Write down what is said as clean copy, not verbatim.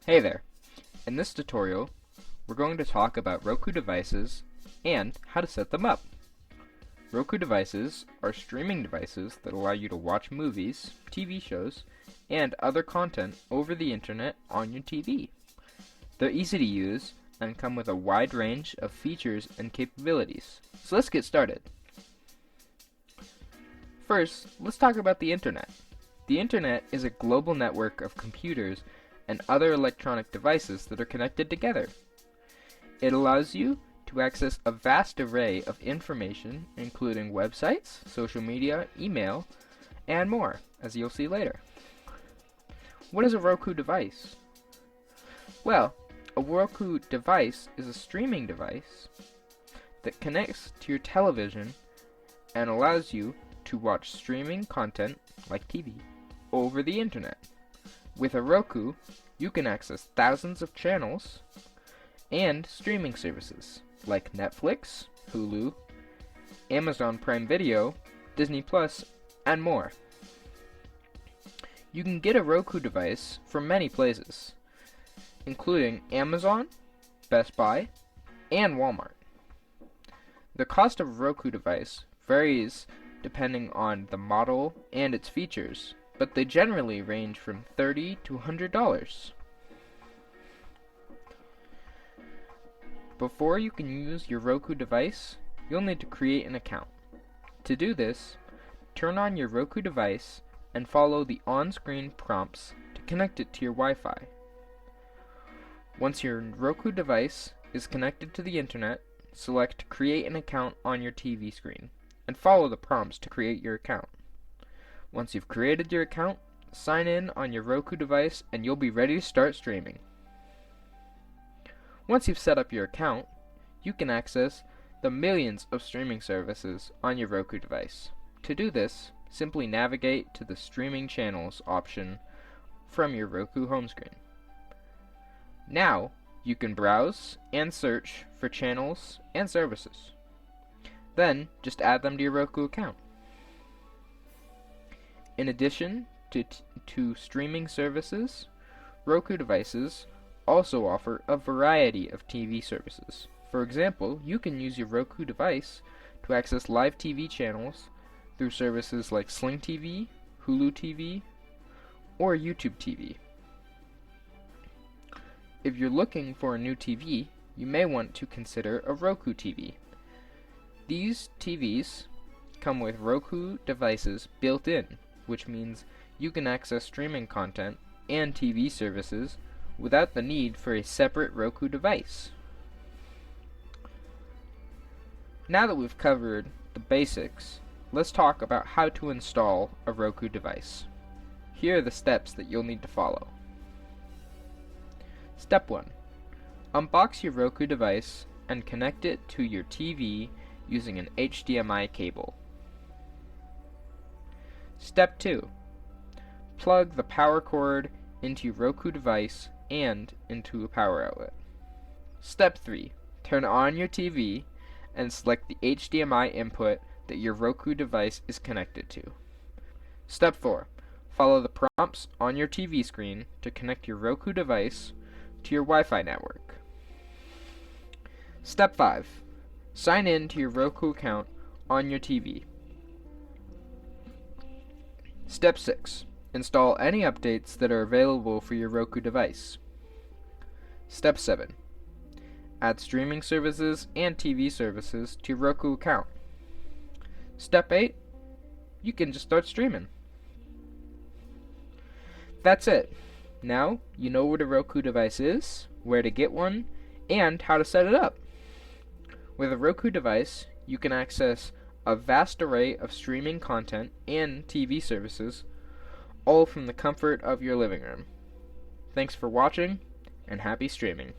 Hey there! In this tutorial, we're going to talk about Roku devices and how to set them up. Roku devices are streaming devices that allow you to watch movies, TV shows, and other content over the internet on your TV. They're easy to use and come with a wide range of features and capabilities. So let's get started. First, let's talk about the internet. The internet is a global network of computers and other electronic devices that are connected together. It allows you to access a vast array of information, including websites, social media, email, and more, as you'll see later. What is a Roku device? Well, a Roku device is a streaming device that connects to your television and allows you to watch streaming content, like TV, over the internet. With a Roku, you can access thousands of channels and streaming services like Netflix, Hulu, Amazon Prime Video, Disney Plus, and more. You can get a Roku device from many places, including Amazon, Best Buy, and Walmart. The cost of a Roku device varies depending on the model and its features, but they generally range from $30 to $100. Before you can use your Roku device, you'll need to create an account. To do this, turn on your Roku device and follow the on-screen prompts to connect it to your Wi-Fi. Once your Roku device is connected to the internet, select Create an Account on your TV screen and follow the prompts to create your account. Once you've created your account, sign in on your Roku device and you'll be ready to start streaming. Once you've set up your account, you can access the millions of streaming services on your Roku device. To do this, simply navigate to the Streaming Channels option from your Roku home screen. Now, you can browse and search for channels and services. Then, just add them to your Roku account. In addition to streaming services, Roku devices also offer a variety of TV services. For example, you can use your Roku device to access live TV channels through services like Sling TV, Hulu TV, or YouTube TV. If you're looking for a new TV, you may want to consider a Roku TV. These TVs come with Roku devices built in, which means you can access streaming content and TV services without the need for a separate Roku device. Now that we've covered the basics, let's talk about how to install a Roku device. Here are the steps that you'll need to follow. Step 1. Unbox your Roku device and connect it to your TV using an HDMI cable. Step 2. Plug the power cord into your Roku device and into a power outlet. Step 3. Turn on your TV and select the HDMI input that your Roku device is connected to. Step 4. Follow the prompts on your TV screen to connect your Roku device to your Wi-Fi network. Step 5. Sign in to your Roku account on your TV. Step 6. Install any updates that are available for your Roku device. Step 7. Add streaming services and TV services to your Roku account. Step 8. You can just start streaming. That's it. Now you know what a Roku device is, where to get one, and how to set it up. With a Roku device, you can access a vast array of streaming content and TV services, all from the comfort of your living room. Thanks for watching, and happy streaming.